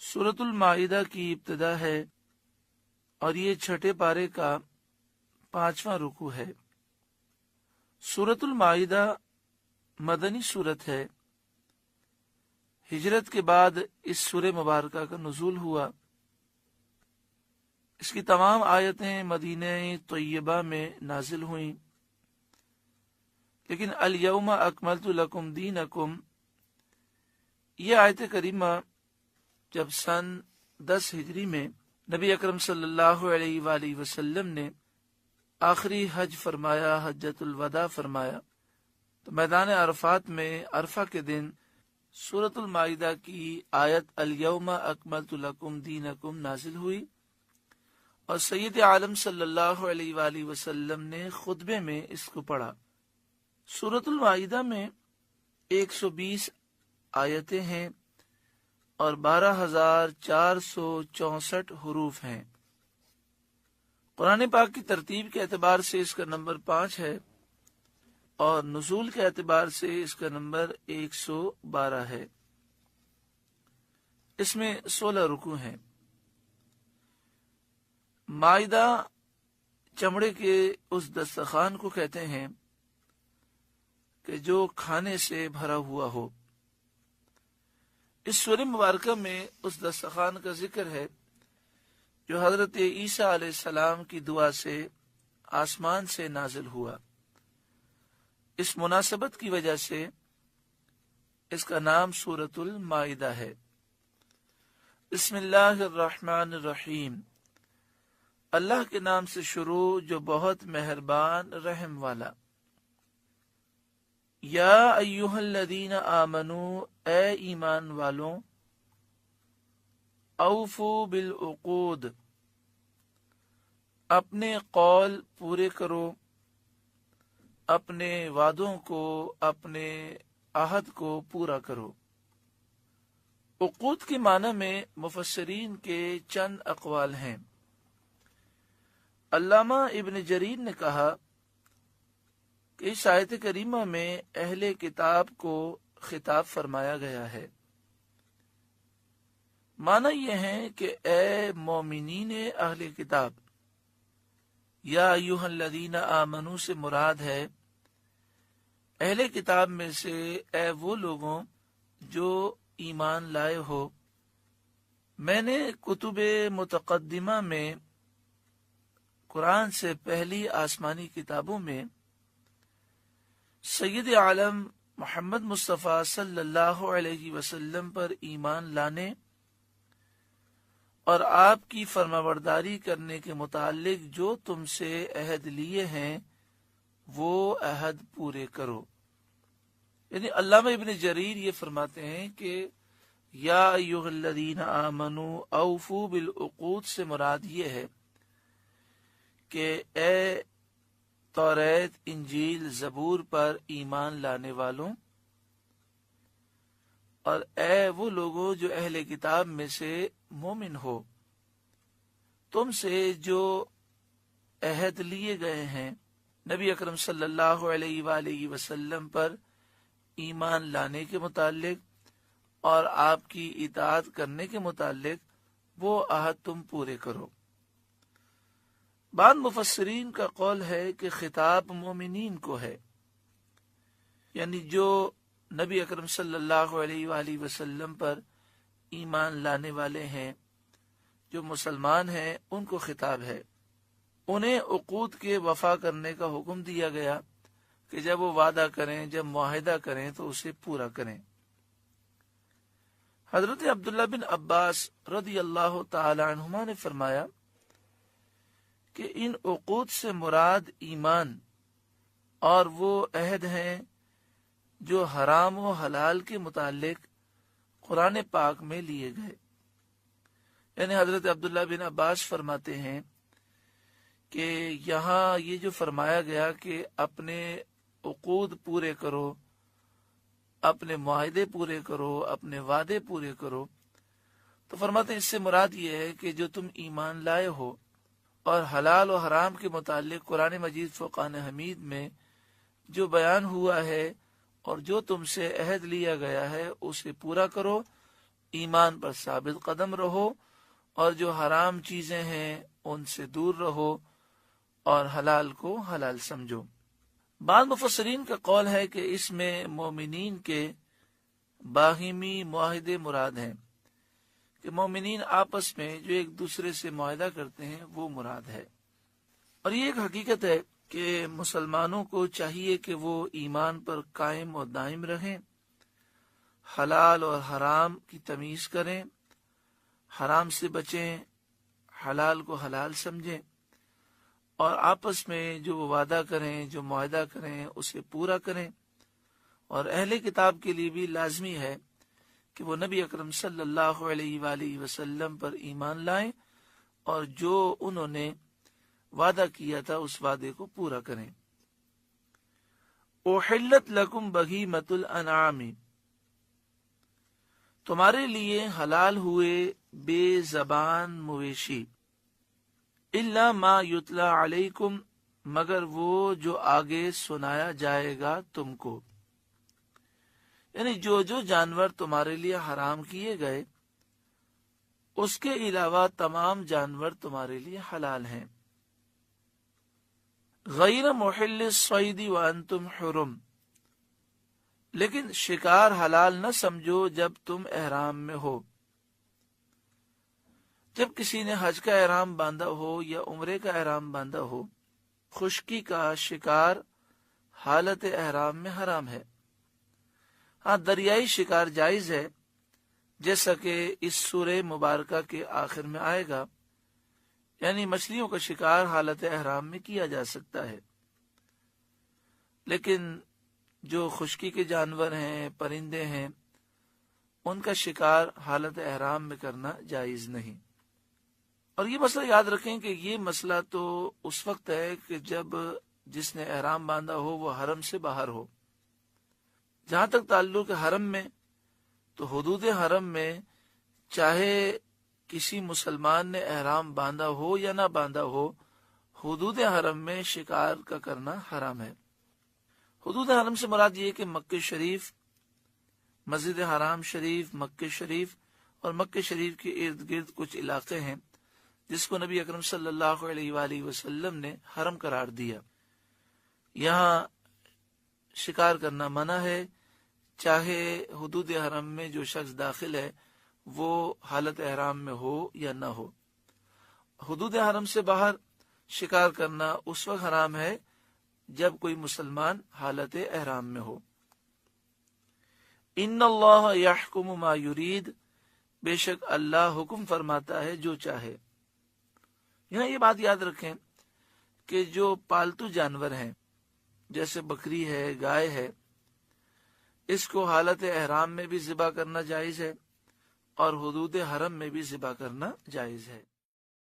सूरत अल-माइदा की इब्तिदा है और ये छठे पारे का 5वां रुकू है। सूरत अल-माइदा मदनी सूरत है। हिजरत के बाद इस सूरह मुबारक का नुज़ूल हुआ। इसकी तमाम आयतें मदीने तय्यबा में नाजिल हुई, लेकिन अल यौमा अकमलतु लकुम दीनकुम ये आयत करीमा जब सन 10 हिजरी में नबी अकरम सल्लल्लाहु अलैहि वसल्लम ने आखिरी हज फरमाया, हज्जतुल वदा फरमाया, तो मैदान अरफात में अरफा के दिन सूरत अल-माइदा की आयत अल यौमा अकमलतु लकुम दीनकुम नाजिल हुई और सैयद आलम सल्लल्लाहु अलैहि वसल्लम ने खुतबे में इसको पढ़ा। सूरत अल-माइदा में 120 आयतें हैं और 12,464 हरूफ हैं। कुरान पाक की तरतीब के एतबार से इसका नंबर 5 है और नुज़ूल के एतबार से इसका नंबर 112 है। इसमें 16 रुकू हैं। माइदा चमड़े के उस दस्तरखान को कहते हैं कि जो खाने से भरा हुआ हो। इस सूरह मुबारक में उस दस्तरखान का जिक्र है जो हजरत ईसा अलैहिस्सलाम की दुआ से आसमान से नाजिल हुआ। इस मुनासबत की वजह से इसका नाम सूरतुल माइदा है। बिस्मिल्लाहिर्रहमानिर्रहीम, अल्लाह के नाम से शुरू जो बहुत मेहरबान रहम वाला। या अय्युहल्लज़ीना आमनू, ए ईमान वालों, औफू बिल उक़ूद, अपने कौल पूरे करो, अपने वादों को, अपने आहद को पूरा करो। उक़ूद के माना में मुफस्सिरीन के चंद अक़वाल हैं। अल्लामा इब्न जरीर ने कहा कि इस आयत करीमा में अहले किताब को खिताब फरमाया गया है। माना यह है कि ए मोमिनीन अहले किताब, या अय्युहल्लज़ीना आमनू से मुराद है अहले किताब में से ए वो लोगों जो ईमान लाए हो। मैंने कुतुबे मुतक़द्दिमा में कुरान से पहली आसमानी किताबों में सैयद आलम मोहम्मद मुस्तफ़ा सल्लल्लाहु अलैहि वसल्लम पर ईमान लाने और आपकी फरमाबरदारी करने के मुतालिक जो तुमसे अहद लिए हैं वो अहद पूरे करो। यानी अल्लामा इब्न जरीर ये फरमाते हैं कि या अय्युहल्लज़ीना आमनू औफू बिल उक़ूद से मुराद ये है कि ए तौरात, इंजील, ज़बूर पर ईमान लाने वालों और ए वो लोगों जो अहले किताब में से मोमिन हो, तुमसे जो अहद लिए गए हैं नबी अकरम सल्लल्लाहु अलैहि वसल्लम पर ईमान लाने के मुतालिक और आपकी इताअत करने के मुतालिक, वो अहद तुम पूरे करो। बाद मुफस्सिरीन का कौल है कि खिताब मोमिनीन को है, यानी जो नबी अकरम सल्लल्लाहु अलैहि वसल्लम पर ईमान लाने वाले हैं, जो मुसलमान हैं, उनको खिताब है। उन्हें उक़ूद के वफा करने का हुक्म दिया गया कि जब वो वादा करें, जब मुआहिदा करें तो उसे पूरा करें। हजरत अब्दुल्ला बिन अब्बास रज़ी अल्लाह तआला अन्हुमा ने फरमाया कि इन उक़ूद से मुराद ईमान और वो अहद हैं जो हराम व हलाल के मुतालिक कुरान पाक में लिए गए। यानी हजरत अब्दुल्ला बिन अब्बास फरमाते हैं कि यहाँ ये जो फरमाया गया कि अपने उक़ूद पूरे करो, अपने मुआहिदे पूरे करो, अपने वादे पूरे करो, तो फरमाते हैं इससे मुराद ये है कि जो तुम ईमान लाए हो और हलाल और हराम के मुतालिक कुरान मजीद फ़ुरक़ान हमीद में जो बयान हुआ है और जो तुमसे अहद लिया गया है उसे पूरा करो। ایمان پر ثابت قدم رہو، اور جو حرام چیزیں ہیں ان سے دور رہو، اور حلال کو حلال سمجھو۔ بعض مفسرین کا قول ہے کہ اس میں مومنین کے باہمی معاہدے مراد ہیں، کہ مومنین آپس میں جو ایک دوسرے سے معاہدہ کرتے ہیں وہ مراد ہے۔ اور یہ ایک حقیقت ہے کہ مسلمانوں کو چاہیے کہ وہ ایمان پر قائم و دائم رہیں، حلال اور حرام کی تمیز کریں، حرام سے بچیں، حلال کو حلال سمجھیں، اور آپس میں جو وہ وعدہ کریں، جو معاہدہ کریں، اسے پورا کریں۔ اور اہل کتاب کے لیے بھی لازمی ہے کہ وہ نبی اکرم صلی اللہ علیہ وآلہ وسلم پر ایمان لائیں، اور جو انہوں نے وعدہ کیا تھا اس وعدے کو پورا کریں۔ احلت لکم بہیمۃ الانعام، تمہارے لیے حلال ہوئے بے زبان مویشی، الا ما یتلا علیکم، مگر وہ جو آگے سنایا جائے گا تم کو، یعنی جو جو جانور تمہارے لیے حرام کیے گئے اس کے علاوہ تمام جانور تمہارے لیے حلال ہیں۔ غیر محل الصید وانتم حرم، لیکن شکار حلال نہ سمجھو جب تم احرام میں ہو۔ جب کسی نے حج کا احرام باندھا ہو یا عمرے کا احرام باندھا ہو، خشکی کا شکار حالت احرام میں حرام ہے۔ ہاں، دریائی شکار جائز ہے، جیسا کہ اس سورہ مبارکہ کے آخر میں آئے گا، یعنی مچھلیوں کا شکار حالت احرام میں کیا جا سکتا ہے، لیکن جو خشکی کے جانور ہیں، پرندے ہیں، ان کا شکار حالت احرام میں کرنا جائز نہیں۔ اور یہ مسئلہ یاد رکھیں کہ یہ مسئلہ تو اس وقت ہے کہ جب جس نے احرام باندھا ہو وہ حرم سے باہر ہو۔ جہاں تک تعلق حرم میں، تو حدود حرم میں چاہے کسی مسلمان نے احرام باندھا ہو یا نہ باندھا ہو، حدود حرم میں شکار کا کرنا حرام ہے۔ حدود حرم سے مراد یہ کہ مکہ شریف، مسجد حرام شریف، مکہ شریف اور مکہ شریف کے ارد گرد کچھ علاقے ہیں جس کو نبی اکرم صلی اللہ علیہ وآلہ وسلم نے حرم قرار دیا۔ یہاں شکار کرنا منع ہے، چاہے حدود حرم میں جو شخص داخل ہے وہ حالت احرام میں ہو یا نہ ہو۔ حدود حرم سے باہر شکار کرنا اس وقت حرام ہے جب کوئی مسلمان حالت احرام میں ہو۔ ان اللہ یحکم ما یرید، بے شک اللہ حکم فرماتا ہے جو چاہے۔ یہاں یہ بات یاد رکھیں کہ جو پالتو جانور ہیں جیسے بکری ہے، گائے ہے، اس کو حالت احرام میں بھی ذبح کرنا جائز ہے اور حدود حرم میں بھی ذبح کرنا جائز ہے۔